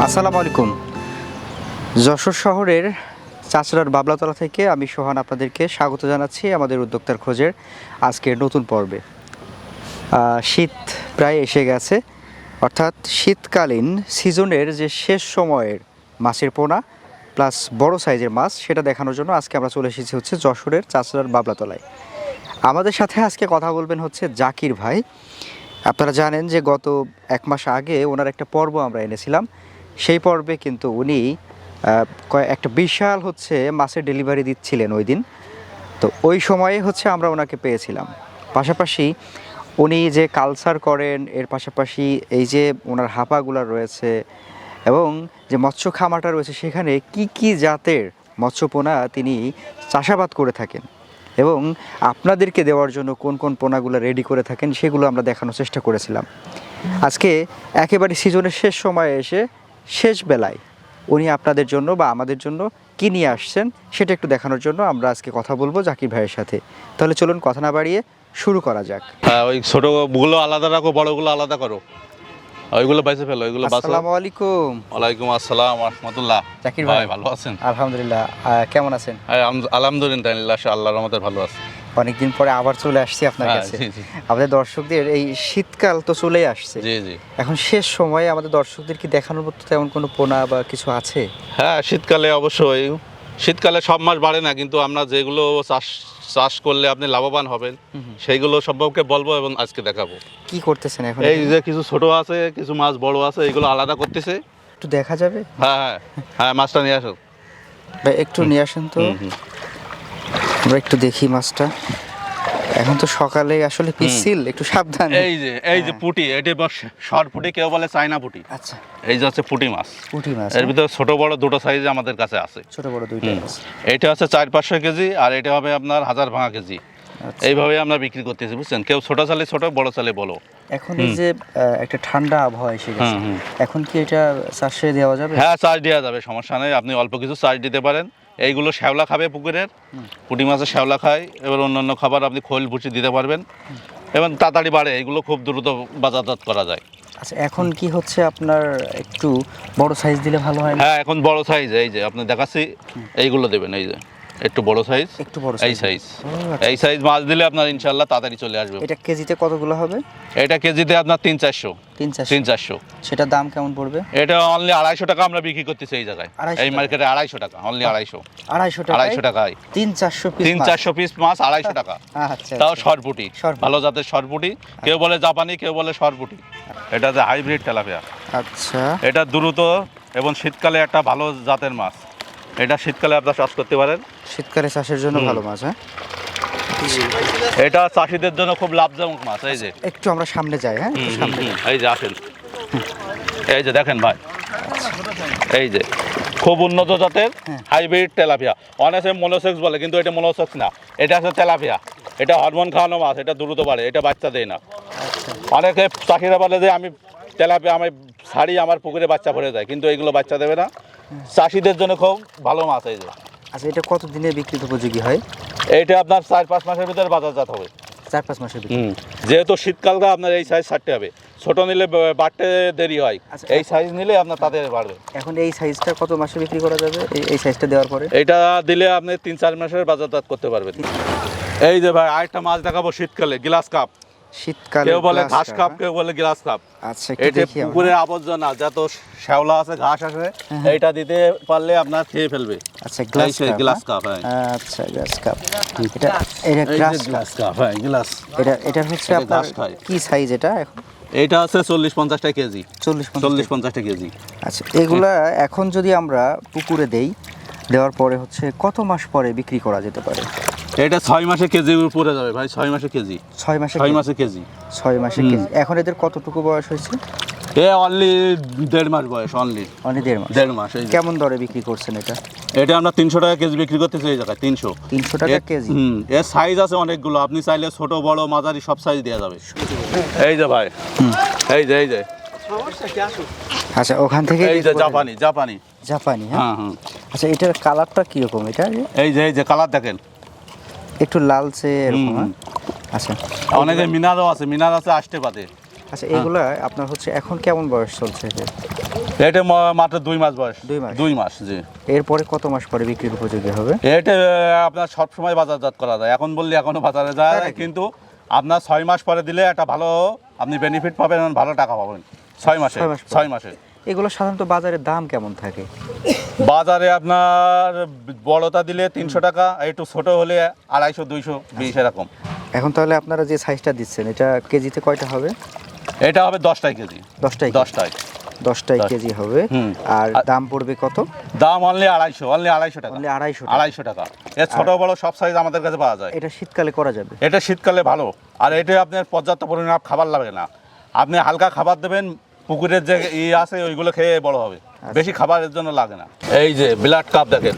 আসসালামু আলাইকুম। যশোর শহরের চাচড়ার বাবলাতলা থেকে আমি সোহান আপনাদেরকে স্বাগত জানাচ্ছি আমাদের উদ্যোক্তার খোঁজের আজকের নতুন পর্বে। শীত প্রায় এসে গেছে, অর্থাৎ শীতকালীন সিজনের যে শেষ সময়ের মাছের পোনা প্লাস বড় সাইজের মাছ সেটা দেখানোর জন্য আজকে আমরা চলে এসেছি হচ্ছে যশোরের চাচড়ার বাবলাতলায়। আমাদের সাথে আজকে কথা বলবেন হচ্ছে জাকির ভাই। আপনারা জানেন যে গত এক মাস আগে ওনার একটা পর্ব আমরা এনেছিলাম, সেই পর্বে কিন্তু উনি একটা বিশাল হচ্ছে মাছের ডেলিভারি দিচ্ছিলেন ওই দিন। তো ওই সময়ে হচ্ছে আমরা ওনাকে পেয়েছিলাম। পাশাপাশি উনি যে কালচার করেন, এর পাশাপাশি এই যে ওনার হাঁপাগুলো রয়েছে এবং যে মৎস্য খামারটা রয়েছে সেখানে কি কি জাতের মৎস্যপোনা তিনি চাষাবাদ করে থাকেন এবং আপনাদেরকে দেওয়ার জন্য কোন কোন পোনাগুলো রেডি করে থাকেন সেগুলো আমরা দেখানোর চেষ্টা করেছিলাম। আজকে একেবারে সিজনের শেষ সময়ে এসে শেষ বেলায় উনি আপনাদের জন্য বা আমাদের জন্য কী নিয়ে আসছেন সেটা একটু দেখানোর জন্য আমরা আজকে কথা বলবো জাকির ভাইয়ের সাথে। তাহলে চলুন কথা না বাড়িয়ে শুরু করা যাক। ওই ছোটগুলো আলাদা রাখো, বড়গুলো আলাদা করো, ওইগুলো বাইসে ফেলো, ওইগুলো বাঁচো। আসসালামু আলাইকুম। ওয়ালাইকুম আসসালাম ওয়া রাহমাতুল্লাহ। জাকির ভাই ভালো আছেন? আলহামদুলিল্লাহ। কেমন আছেন? আলহামদুলিল্লাহ, আল্লাহর রহমতে ভালো আছি। অনেকদিন পরে আবার চলে আসছি আপনার কাছে। জি জি আমাদের দর্শকদের এই শীতকাল তো চলেই আসছে, জি জি। এখন শেষ সময়ে আমাদের দর্শকদের কি দেখানোর মতো তেমন কোনো পোনা বা কিছু আছে? হ্যাঁ, শীতকালে অবশ্যই, শীতকালে সব মাছ বাড়ে না, কিন্তু আমরা যেগুলো চাষ করলে আপনি লাভবান হবেন সেইগুলো সম্পর্কে বলবো এবং আজকে দেখাবো। কি করতেছেন এখন? এই যে কিছু ছোট আছে, কিছু মাছ বড় আছে, এইগুলো আলাদা করতেছে। একটু দেখা যাবে? হ্যাঁ হ্যাঁ হ্যাঁ, মাছটা নিয়ে আসো ভাই, একটু নিয়ে আসেন তো। আমরা একটু দেখি মাছটা। এখন তো সকালে আসলে পিচ্ছিল, একটু সাবধান। এই যে পুঁটি, এটি শর্ট পুঁটি, কেউ বলে চায়না পুঁটি। আচ্ছা, এই যে হচ্ছে পুঁটি মাছ। পুঁটি মাছ, এর ভিতরে ছোট বড় দুটো সাইজ আমাদের কাছে আছে। ছোট বড় দুইটা মাছ। এইটা হচ্ছে 400-500 কেজি, আর এটা হবে আপনার 1000 ভাঙা কেজি। আচ্ছা। এইভাবে আমরা বিক্রি করতেছি, বুঝছেন? কেউ ছোট চালে ছোট, বড় চালে বলো। এখন এই যে একটা ঠান্ডা আবহাওয়া এসে গেছে, এখন কি এটা চাষে দেওয়া যাবে? হ্যাঁ, চার্জ দেওয়া যাবে, সমস্যা নেই। আপনি অল্প কিছু চার্জ দিতে পারেন। এইগুলো শ্যাওলা খাবে পুকুরের, পুঁটি মাছের শ্যাওলা খায়। এবার অন্যান্য খাবার আপনি খোল ভুসি দিতে পারবেন এবং তাড়াতাড়ি বাড়ে। এগুলো খুব দ্রুত বাজারজাত করা যায়। আচ্ছা, এখন কি হচ্ছে আপনার একটু বড় সাইজ দিলে ভালো হয় না? হ্যাঁ, এখন বড় সাইজ, এই যে আপনি দেখাচ্ছি, এইগুলো দেবেন। এই যে একটু বড় সাইজ, একটু বড় এই সাইজ, আচ্ছা। এই সাইজ মাছ দিলে আপনার ইনশাল্লাহ তাড়াতাড়ি চলে আসবে। এটা কেজিতে কতগুলো হবে? এটা কেজিতে আপনার 300-400। 300। সেটার দাম কেমন পড়বে? এটা অনলি 250 টাকা আমরা বিক্রি করতেছি এই জায়গায়, 250 এই মার্কেটে 250 টাকা, অনলি 250। 250 টাকায় 300-400 পিস। 300-400 পিস মাছ 250 টাকা। আচ্ছা, তাও সরপুটি, সরপুঁটি। ভালো জাতের সরপুটি। কেউ বলে জাপানি, কেউ বলে সরপুটি। এটা যে হাইব্রিড তেলাপিয়া। আচ্ছা, এটা দ্রুত এবং শীতকালে একটা ভালো জাতের মাছ। এটা শীতকালে আপনারা চাষ করতে পারেন। শীতকালে চাষের জন্য ভালো মাছ। হ্যাঁ, এটা চাষিদের জন্য খুব লাভজনক মাছ। এই যে একটু আমরা সামনে যাই। হ্যাঁ, একটু সামনে। এই যে আসেন, এই যে দেখেন ভাই, এই যে খুব উন্নত জাতের হাইব্রিড তেলাপিয়া। অনেকে মনোসেক্স বলে, কিন্তু এটা মনোসেক্স না, এটা হচ্ছে তেলাপিয়া। এটা হরমোন খাওয়ানো মাছ, এটা দ্রুত বাড়ে, এটা বাচ্চা দেয় না। অনেকে চাষিরা বলে যে আমি তেলাপিয়া আমি ছাড়ি, আমার পুকুরে বাচ্চা ভরে যায়, কিন্তু এইগুলো বাচ্চা দেবে না। চাষিদের জন্য খুব ভালো মাছ। এই যে আচ্ছা, এটা কত দিনে বিক্রির উপযোগী হয়? এইটা আপনার 4-5 মাসের ভিতরে বাজারজাত হবে। 4-5 মাসের ভিতরে? যেহেতু শীতকালটা আপনার এই সাইজ ছাড়তে হবে, ছোট নিলে বাড়তে দেরি হয়। আচ্ছা, এই সাইজ নিলে আপনার তাদের বাড়বে। এখন এই সাইজটা কত মাসে বিক্রি করা যাবে? এই সাইজটা দেওয়ার পরে এটা দিলে আপনি 3-4 মাসের বাজারজাত করতে পারবেন। এই যে ভাই, আরেকটা মাছ দেখাবো শীতকালে, গ্লাস কাপ। শীতকালে কেউ বলে ঘাস কাপ, কেউ বলে গ্লাস কাপ। আচ্ছা, এটা পুকুরে আবর্জনা যত শ্যাওলা আছে, ঘাস আছে, এইটা দিতে পারলে আপনার খেয়ে ফেলবে। আচ্ছা, গ্লাস কাপ। হ্যাঁ, আচ্ছা, গ্লাস কাপ। এটা গ্লাস কাপ। হ্যাঁ, গ্লাস। এটা হচ্ছে আপনার কি সাইজ? এটা এখন এটা আছে 40-50 টাকা কেজি। 40-50 টাকা কেজি। আচ্ছা, এগুলা এখন যদি আমরা পুকুরে দেওয়ার পরে হচ্ছে কত মাস পরে বিক্রি করা যেতে পারে? এটা 6 মাসে কেজি উপরে যাবে ভাই, 6 মাসে কেজি। 6 মাসে কেজি। 6 মাসে কেজি। এখন এদের কতটুকু বয়স হয়েছে? অনলি 1.5 মাস বয়স, অনলি 1.5 মাস। কেমন দরে বিক্রি করছেন এটা? এটা আমরা 300 টাকা কেজি বিক্রি করতেছি এই জায়গায়। 300 টাকা কেজি। এর সাইজ আছে অনেকগুলো, আপনি চাইলে ছোট বড় মাঝারি সব সাইজ দেওয়া যাবে। এই যে ভাই, এই যে আচ্ছা, ওখান থেকে এই যে জাপানি। হ্যাঁ। আচ্ছা, এটার কালারটা কিরকম? এটা এই যে কালার দেখেন, একটু লালচে এরকম। আচ্ছা, অনেকে মিনারও আছে, মিনার আছে 8 পাতে। আচ্ছা, এগুলা আপনার হচ্ছে এখন কেমন বয়স চলছে? এটা মাত্র 2 মাস বয়স। 2 মাস। 2 মাস, জি। এরপরে কত মাস পরে বিক্রির উপযোগী হবে? এটা আপনার সব সময় বাজারজাত করা যায়, এখন বললে এখনো বাজারে যায় তাই নাকি? কিন্তু আপনার 6 মাস পরে দিলে একটা ভালো আপনি বেনিফিট পাবেন, ভালো টাকা পাবেন 6 মাসে। 6 মাস পরে। 6 মাসে এগুলো সাধারণত বাজারে দাম কেমন থাকে? বাজারে আপনার বড়টা দিলে 300 টাকা, একটু ছোট হলে 250 220 এরকম। এখন তাহলে আপনারা যে সাইজটা দিচ্ছেন এটা কেজিতে কয়টা হবে? এটা হবে 10টাই কেজি। 10টাই 10টাই 10টাই কেজি হবে। হুম। আর দাম পড়বে কত? দাম অনলি 250 টাকা। অনলি 250 টাকা। 250 টাকা। এর ছোট বড় সব সাইজ আমাদের কাছে পাওয়া যায়। এটা শীতকালে করা যাবে? এটা শীতকালে ভালো, আর এটা আপনার পর্যাপ্ত পরিমাণ খাবার লাগে না। আপনি হালকা খাবার দেবেন, পুকুরের যে আছে ওইগুলো খেয়ে বড় হবে, বেশি খাবারের জন্য লাগে না। এই যে ব্লাড কাপ দেখেন,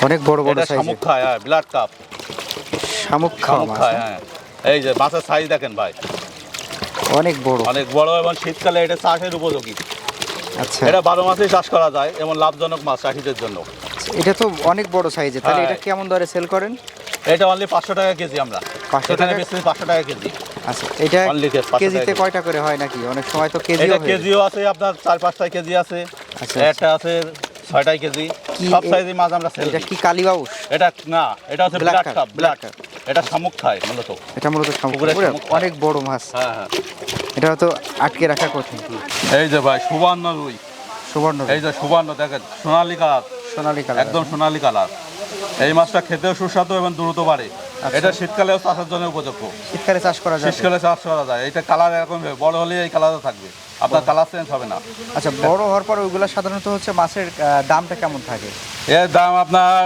অনেক বড় বড় এটা সাইজ। শামুক খায়, হ্যাঁ ব্লাড কাপ শামুক খাওয়া শামুক মাছ, খায়, হ্যাঁ? হ্যাঁ। এই যে মাছের সাইজ দেখেন ভাই, অনেক বড়। অনেক বড়, এবং শীতকালে এটা চাষের উপযোগী। আচ্ছা, এটা 12 মাসেই চাষ করা যায়, এবং লাভজনক মাছ চাষিদের জন্য। এটা তো অনেক বড় সাইজে, তাহলে হ্যাঁ। এটা কেমন দরে সেল করেন? এটা অনলি 500 টাকা কেজি। আমরা 500 এখানে টাকা? বেশি 500 টাকা কেজি। আচ্ছা, এটা Only 500 কেজিতে টাকা। কয়টা করে হয় নাকি? অনেক সময় তো কেজিও এটা হয়ে যায়। কেজিও আছে, আপনার 4-5টা কেজি আছে, আচ্ছা, একটা আছে 6টাই কেজি। কি সব এ- সাইজের মাছ আমরা সেল এটা করি। কি কালীবাউস? এটা না, এটা হচ্ছে Black black carp, cup, black black. এটা শামুক খায় মূলত। এটা মূলত শামুক। পুকুরের ওরে, শামুক। অনেক বড় মাছ। হ্যাঁ হ্যাঁ। এটা তো আটকে রাখা কঠিন। এই যে ভাই সুবর্ণ রুই, সুবর্ণ এই যে সুবর্ণ দেখেন, সোনালী কালার, সোনালী কালার। একদম সোনালী কালার। এই মাছটা খেতেও সুস্বাদু এবং দ্রুত বাড়ে। আচ্ছা। এটা শীতকালেও চাষের জন্য উপযুক্ত। শীতকালে চাষ করা যায়? শীতকালে চাষ করা যায়। এটা কালার এরকম বড় হলে এই কালারও থাকবে, আপনার কালার চেঞ্জ হবে না। আচ্ছা, বড় হওয়ার পর ওইগুলো সাধারণত হচ্ছে মাছের দামটা কেমন থাকে? এর দাম আপনার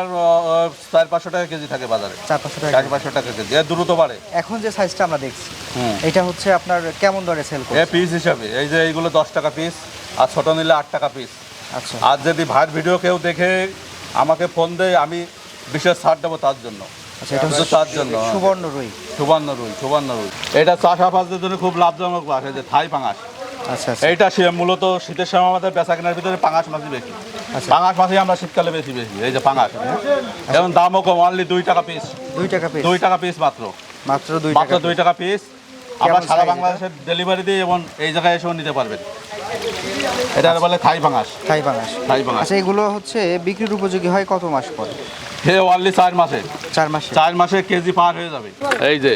400-500 টাকা কেজি থাকে বাজারে। 400-500 টাকা। 400-500 টাকা কেজি, এর দ্রুত বাড়ে। এখন যে সাইজটা আমরা দেখছি হুম। এটা হচ্ছে আপনার কেমন দরে সেল এ করছে? পিস হিসাবে এই যে এইগুলো 10 টাকা পিস, আর ছোট নিলে 8 টাকা পিস। আচ্ছা, আর যদি ভাইয়ের ভিডিও কেউ দেখে আমাকে ফোন দেয়, আমি বিশেষ ছাড় দেবো তার জন্য। আচ্ছা, এটা শুধু হচ্ছে তার জন্য, হ্যাঁ। সুবর্ণ রুই। সুবর্ণ রুই, সুবর্ণ রুই। এটা চাষাবাদের জন্য খুব লাভজনক মাছ, এই যে থাই পাঙাশ। আচ্ছা আচ্ছা, এইটা মূলত শীতের সময় আমাদের বেচা কেনার ভিতরে পাঙাশ মাছই বেশি। আচ্ছা। পাঙাশ মাছই আমরা শীতকালে বেশি বেশি। এই যে পাঙাশ, এবং দামও কম, অনলি 2 টাকা পিস। 2 টাকা পিস? 2 টাকা পিস মাত্র, মাত্র 2 মাত্র টাকা 2 টাকা পিস। আমরা কেমন সারা size বাংলাদেশের ডেলিভারি দিই, এবং এই জায়গায় এসেও নিতে পারবেন। এটা বলে থাই পাঙাশ। থাই পাঙাশ। থাই পাঙাশ আচ্ছা, এগুলো হচ্ছে বিক্রির উপযোগী হয় কত মাস পরে? খেয়ে অনলি 4 মাসে। 4 মাসে? 4 মাসে কেজি পার হয়ে যাবে। এই যে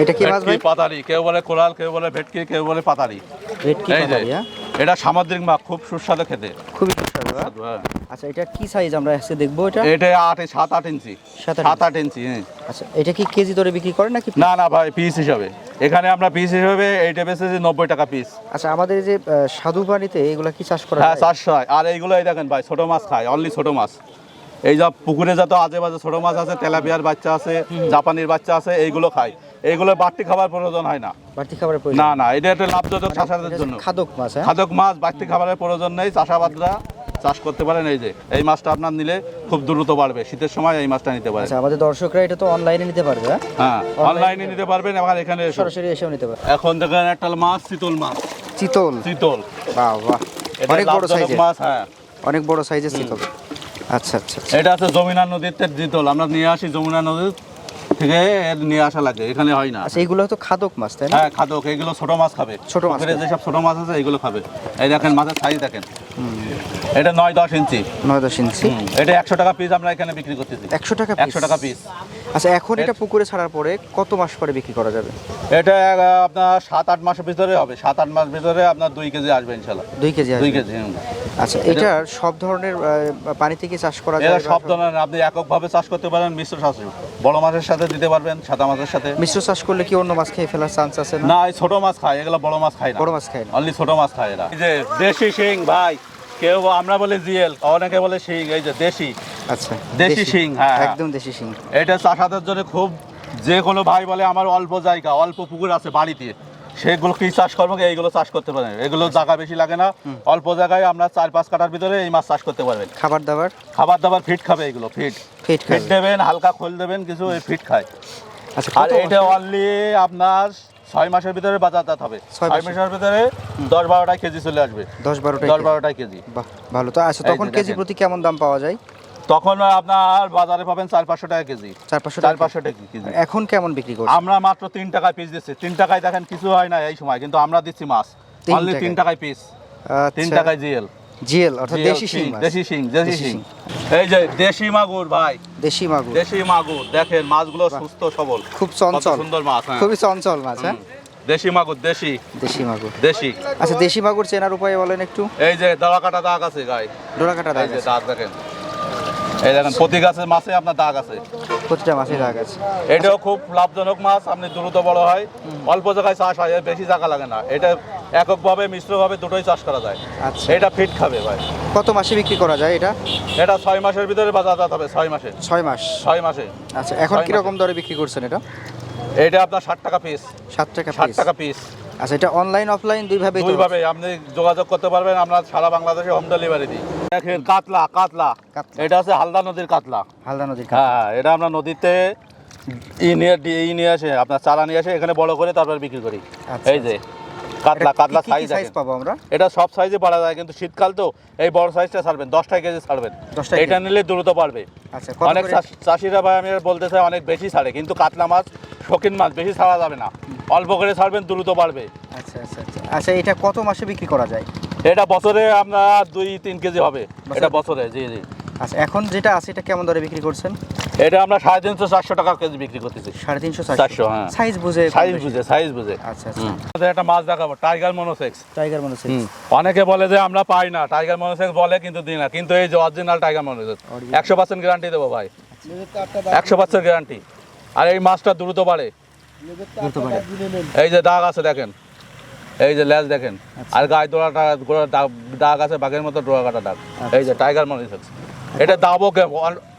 এটা কি মাছ ভেটকি, ভাই? পাতারি, কেউ বলে কোরাল, কেউ বলে ভেটকি, কেউ বলে পাতারি। ভেটকি এই যে পাতারি, হ্যাঁ? এটা সামুদ্রিক মাছ, খুব সুস্বাদু খেতে। খুবই সুস্বাদু, হ্যাঁ? হ্যাঁ। আচ্ছা, এটা কি সাইজ আমরা এসে দেখবো? এটা এটা 7-8 ইঞ্চি। 7-8 7-8 ইঞ্চি, হ্যাঁ। আচ্ছা, এটা কি কেজি দরে বিক্রি করেন নাকি? না না ভাই, পিস হিসাবে। এখানে আমরা পিস হিসাবে এইটা বেচেছি 90 টাকা পিস। আচ্ছা, আমাদের এই যে স্বাদু পানিতে এগুলা কি চাষ করা হ্যাঁ, যায়? 400 হয়। আর এইগুলো এই দেখেন ভাই, ছোট মাছ খায়, অনলি ছোট মাছ। এই যা পুকুরে যত আজে বাজে ছোট মাছ আছে, তেলাপিয়ার বাচ্চা আছে, জাপানির বাচ্চা আছে, এইগুলো খায়। এইগুলো বাড়তি খাবার প্রয়োজন হয় না। বাড়তি খাবারের প্রয়োজন? না না, এটা একটা লাভজনক চাষাবাদের এটা জন্য। হচ্ছে খাদক মাছ, হ্যাঁ? খাদক মাছ, বাড়তি খাবারের প্রয়োজন নেই, চাষাবাদরা চাষ করতে পারেন। এই যে এই মাছটা আপনার নিলে খুব দ্রুত বাড়বে, শীতের সময় এই মাছটা নিতে পারেন। আচ্ছা, আমাদের দর্শকরা এটা তো অনলাইনে নিতে পারবে, হ্যাঁ? হ্যাঁ, অনলাইনে নিতে পারবেন, এবং এখানে এসে। সরাসরি এসেও নিতে পারবে। এখন দেখেন একটা মাছ, চিতল মাছ। চিতল? চিতল, বাহ বাহ, এটা অনেক বড় লাভজনক সাইজের। মাছ, হ্যাঁ। অনেক বড় সাইজের চিতল। আচ্ছা আচ্ছা আচ্ছা। এটা আছে যমুনা নদীর চিতল, আমরা নিয়ে আসি যমুনা নদীর থেকে, এর নিয়ে আসা লাগে, এখানে হয় না। আচ্ছা, এগুলো তো খাদক মাছ, তাই না? হ্যাঁ, খাদক, এগুলো ছোট মাছ খাবে। ছোট মাছ পুকুরে খাবে। যেসব ছোট মাছ আছে এইগুলো খাবে। এই দেখেন মাছের সাইজ দেখেন, এটা 9-10 ইঞ্চি। 9-10 ইঞ্চি। এটা 100 টাকা পিস আমরা এখানে বিক্রি করতেছি। 100 টাকা 100 টাকা পিস। আচ্ছা, এখন এটা পুকুরে ছাড়ার পরে কত মাস পরে বিক্রি করা যাবে? এটা আপনার 7-8 মাসের ভিতরে হবে। 7-8 মাস ভিতরে আপনার 2 কেজি আসবে ইনশাল্লাহ। 2 কেজি 2 আসবে? কেজি। আচ্ছা, এটার সব ধরনের পানিতে কি চাষ করা এরা যায়? সব ধরনের, আপনি এককভাবে চাষ করতে পারেন, মিশ্র চাষ, বড় মাছের সাথে দিতে পারবেন, সাদা মাছের সাথে। মিশ্র চাষ করলে কি অন্য মাছ খেয়ে ফেলার চান্স আছে না? না, এই ছোট মাছ খায়, এগুলো বড় মাছ খায় না। বড় মাছ খায় না? অনলি ছোট মাছ খায় এরা। এই যে দেশি শিং ভাই, কেউ আমরা বলে জিএল, অনেকে বলে শিং। এই যে দেশি, আচ্ছা, দেশি শিং, হ্যাঁ, হ্যাঁ। একদম দেশি শিং। এটা চাষাদের জন্য খুব, যে কোনো ভাই বলে আমার অল্প জায়গা, অল্প পুকুর আছে বাড়িতে, সেগুলো কি চাষ করবো, এইগুলো চাষ করতে পারেন। এগুলো জায়গা বেশি লাগে না, অল্প জায়গায় আমরা 4-5 কাঠার ভিতরে এই মাছ চাষ করতে পারবেন। খাবার দাবার? খাবার দাবার ফিট খাবে, এগুলো ফিট ফিট ফিট খাবে? দেবেন, হালকা খোল দেবেন, কিছু এই ফিট খায়। আচ্ছা, আর কত এটা মাসে? অনলি আপনার 6 মাসের ভিতরে বাজারজাত হবে। 6 6 মাসের ভিতরে 10-12টায় কেজি চলে আসবে। 10-12 10-12টায় কেজি। বাহ, ভালো তো। আচ্ছা, এই যে তখন কেজি দেখেন। প্রতি কেমন দাম পাওয়া যায়? তখন আপনার বাজারে পাবেন 400-500 টাকা কেজি। 400-500 টাকা? 400-500 টাকা কেজি। এখন কেমন বিক্রি করছে? আমরা মাত্র 3 টাকায় পিস দিচ্ছি। 3 টাকায় দেখেন কিছু হয় না এই সময়, কিন্তু আমরা দিচ্ছি মাছ 3 অনলি 3 টাকায়। টাকায় পিস। 3 আচ্ছা। টাকায় জিএল। জিএল অর্থাৎ দেশি শিং মাছ। দেশি শিং। দেশি শিং। এই যে দেশি মাগুর ভাই, দেশি মাগুর দেশি মাগুর দেখেন, মাছগুলো সুস্থ সবল, খুব কত চঞ্চল, সুন্দর মাছ। হ্যাঁ, খুবই চঞ্চল মাছ। হ্যাঁ, দেশি মাগুর, দেশি দেশি মাগুর। দেশি। আচ্ছা, দেশি মাগুর চেনার উপায় বলেন একটু। এই যে দাঁড়া কাটা দাগ আছে গায়ে, ডোরা কাটা দাগ এই যে আছে, দাগ দেখেন, এই দেখেন প্রতি গাছের মাছে আপনার দাগ আছে। প্রতিটা মাছে দাগ আছে। এটাও খুব লাভজনক মাছ, আপনি দ্রুত বড় হয়, অল্প জায়গায় চাষ হয়, এর বেশি জায়গা লাগে না। এটা এককভাবে মিশ্রভাবে দুটোই চাষ করা যায়। আচ্ছা, এটা ফিট খাবে ভাই। কত মাসে বিক্রি করা যায় এটা? এটা 6 মাসের ভিতরে বাজারজাত হবে। 6 মাসে। 6 মাস। 6 মাসে। আচ্ছা, এখন 6 কি রকম দরে বিক্রি করছেন এটা? এটা আপনার 60 টাকা পিস। 7 টাকা 60 পিস। টাকা পিস। আচ্ছা, এটা অনলাইন অফলাইন দুইভাবে? দুইভাবে আপনি যোগাযোগ করতে পারবেন, আমরা সারা বাংলাদেশে হোম ডেলিভারি দিই। দেখেন কাতলা, কাতলা, কাতলা। এটা আছে হালদা নদীর কাতলা। হালদা নদীর কাতলা। হ্যাঁ, এটা আমরা নদীতে নিয়ে আসে, আপনার চারা নিয়ে আসে, এখানে বড় করে তারপর বিক্রি করি। আচ্ছা, এই যে কাতলা, কাতলা কি সাইজ সাইজ পাবো আমরা? এটা সব সাইজে পাওয়া যায়, কিন্তু শীতকাল তো এই বড় সাইজটা ছাড়বেন, 10 কেজি ছাড়বেন। 10 এটা নিলে দ্রুত পারবে। আচ্ছা, কত অনেক করে? চাষিরা ভাই আমি বলতে চাই অনেক বেশি ছাড়ে, কিন্তু কাতলা মাছ শৌখিন মাছ, বেশি ছাড়া যাবে না, অল্প করে ছাড়বেন, দ্রুত পারবে। আচ্ছা আচ্ছা আচ্ছা। আচ্ছা, এটা কত মাসে বিক্রি করা যায়? এটা বছরে আপনার 2-3 কেজি হবে। এটা বছরে, জি জি। আচ্ছা, এখন যেটা আছে এটা কেমন দরে বিক্রি করছেন? এটা আমরা 350-400 টাকা কেজি বিক্রি করতেছি। 350-400। হ্যাঁ। সাইজ বুঝে? সাইজ বুঝে। আচ্ছা আচ্ছা। আমাদের একটা মাছ দেখাবো, টাইগার মনোসেক্স। Tiger monosex. অনেকে বলে যে আমরা পাই না, টাইগার মনোসেক্স বলে কিন্তু দিই না, কিন্তু এই যে অরিজিনাল টাইগার মনোসেক্স 100% গ্যারান্টি দেবো ভাই, 100% গ্যারান্টি। আর এই মাছটা দ্রুত বাড়ে। এই যে দাগ আছে দেখেন, এই যে লেজ দেখেন, আর গায়ে দাগ আছে, বাঘের মতো ডোরা কাটা দাগ। এই যে টাইগার মনোসেক্স, এটা দামও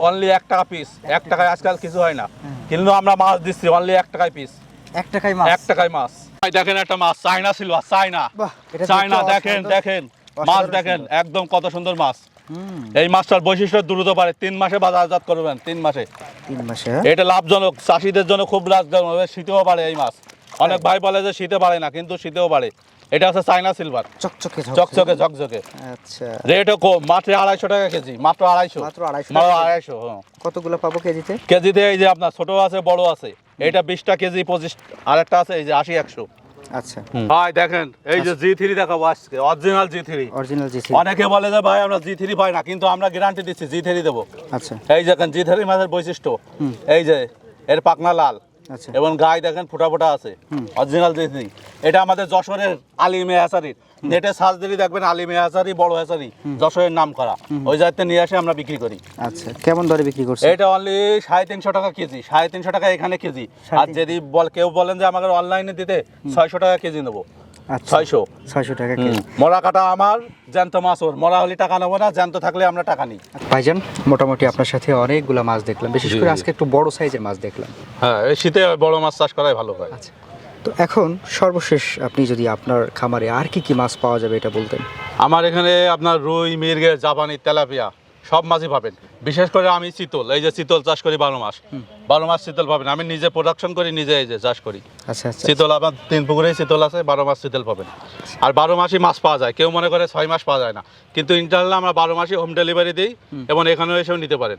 অনলি 1 টাকা পিস। 1 টাকায় আজকাল কিছু হয় না, কিন্তু আমরা মাছ দিচ্ছি অনলি 1 টাকায় পিস। 1 টাকায় মাছ? 1 টাকায় মাছ। দেখেন একটা মাছ, চায়না সিলভার, চায়না। বাহ, এটা চায়না দেখতে দেখেন, অসাধারণ। দেখেন মাছ দেখেন, একদম কত সুন্দর মাছ। এই মাছটার বৈশিষ্ট্য দ্রুত পারে, 3 মাসে বাজারজাত করবেন। 3 মাসে। 3 মাসে? এটা লাভজনক, চাষিদের জন্য খুব লাভজনক। শীতেও পারে এই মাছ। অনেক ভাই বলে যে শীতে পারে না, কিন্তু শীতেও পারে। এটা হচ্ছে চায়না সিলভার, চকচকে চকচকে ঝকঝকে। আচ্ছা, রেটও কম, মাত্র 250 টাকা কেজি, মাত্র 250। মাত্র 250 মাত্র টাকা? 250। হ্যাঁ। কতগুলো পাবো কেজিতে? কেজিতে এই যে আপনার ছোট আছে, বড় আছে। এটা 20টা কেজি 25, আরেকটা আছে এই যে 80-100। আচ্ছা ভাই দেখেন, এই যে G3 দেখাবো আজকে, অরিজিনাল G3। অরিজিনাল জি। অনেকে বলে যে ভাই আমরা G3 পাই না, কিন্তু আমরা গ্যারান্টি দিচ্ছি G3 দেবো। আচ্ছা এই দেখেন G3 মাছের বৈশিষ্ট্য, এই যে এর পাখনা লাল আচ্ছা। এবং গায়ে দেখেন ফোঁটা ফোঁটা আছে, অরিজিনাল G3। এটা আমাদের যশোরের আলিমে হাসারি, নেটে সার্চ দিলে দেখবেন আলিমে হাসারি, বড় হাসারি, যশোরের নাম করা, ওই জায়গাতে নিয়ে আসে আমরা বিক্রি করি। আচ্ছা, কেমন দরে বিক্রি করছেন? এটা অনলি 350 টাকা কেজি, 350 টাকা এখানে কেজি। আর যদি কেউ বলেন যে আমাকে অনলাইনে দিতে, 600 টাকা কেজি নেবো। আচ্ছা, 600 টাকা কেজি। মরা কাটা আমার, জ্যান্ত মাছ ওর। মরা হলে টাকা নেবো না, জ্যান্ত থাকলে আমরা টাকা নিই। ভাইজান, মোটামুটি আপনার সাথে অনেকগুলো মাছ দেখলাম, বিশেষ করে আজকে একটু বড় সাইজের মাছ দেখলাম। হ্যাঁ, এই শীতে বড় মাছ চাষ করাই ভালো হয়। আচ্ছা, তো এখন সর্বশেষ আপনি যদি আপনার খামারে আর কি কি মাছ পাওয়া যাবে এটা বলতেন। আমার এখানে আপনার রুই, মির্গে, জাপানি, তেলাপিয়া সব মাছই পাবেন। বিশেষ করে আমি চিতল, এই যে চিতল চাষ করি 12 মাস। 12 মাস চিতল পাবেন। আমি নিজে প্রোডাকশন করি, নিজে এই যে চাষ করি। আচ্ছা আচ্ছা। চিতল আমার 3 পুকুরেই চিতল আছে, 12 মাস চিতল পাবেন। আর 12 মাসই মাছ পাওয়া যায়। কেউ মনে করে 6 মাস পাওয়া যায় না, কিন্তু ইনশাআল্লাহ আমরা 12 মাসই হোম ডেলিভারি দিই, এবং এখানেও এসেও নিতে পারেন।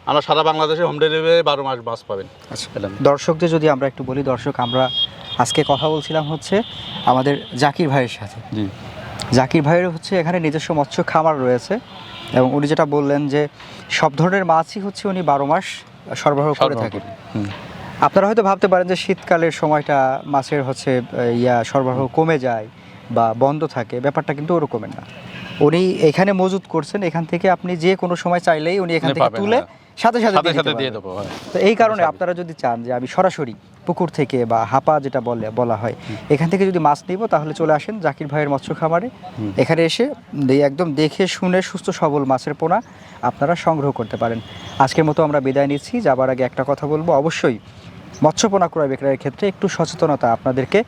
আমরা সারা বাংলাদেশে হোম ডেলিভারি 12 মাস মাছ পাবেন। আচ্ছা, দর্শকদের যদি আমরা একটু বলি, দর্শক আমরা আজকে কথা বলছিলাম হচ্ছে আমাদের জাকির ভাইয়ের সাথে। জি। জাকির ভাইয়ের হচ্ছে এখানে নিজস্ব মৎস্য খামার রয়েছে, এবং উনি যেটা বললেন যে সব ধরনের মাছই হচ্ছে উনি 12 মাস সরবরাহ করে থাকেন। আপনারা হয়তো ভাবতে পারেন যে শীতকালের সময়টা মাছের হচ্ছে সরবরাহ কমে যায় বা বন্ধ থাকে, ব্যাপারটা কিন্তু ওরকমের না। উনি এখানে মজুত করছেন, এখান থেকে আপনি যে কোনো সময় চাইলেই উনি এখান থেকে তুলে সাথে সাথে দিয়ে দেবো। তো এই কারণে আপনারা যদি চান যে আমি সরাসরি পুকুর থেকে বা হাপা যেটা বলা হয় এখান থেকে যদি মাছ নিব, তাহলে চলে আসেন জাকির ভাইয়ের মৎস্য খামারে। এখানে এসে একদম দেখে শুনে সুস্থ সবল মাছের পোনা আপনারা সংগ্রহ করতে পারেন। আজকের মতো আমরা বিদায় নিচ্ছি। যাবার আগে একটা কথা বলবো, অবশ্যই মৎস্যপোনা ক্রয় বিক্রয়ের ক্ষেত্রে একটু সচেতনতা আপনাদেরকে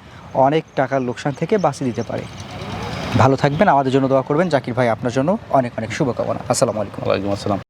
অনেক টাকার লোকসান থেকে বাঁচিয়ে দিতে পারে। ভালো থাকবেন, আমাদের জন্য দোয়া করবেন। জাকির ভাই আপনার জন্য অনেক অনেক শুভকামনা। আসসালামু আলাইকুম। ওয়ালাইকুম আসসালাম।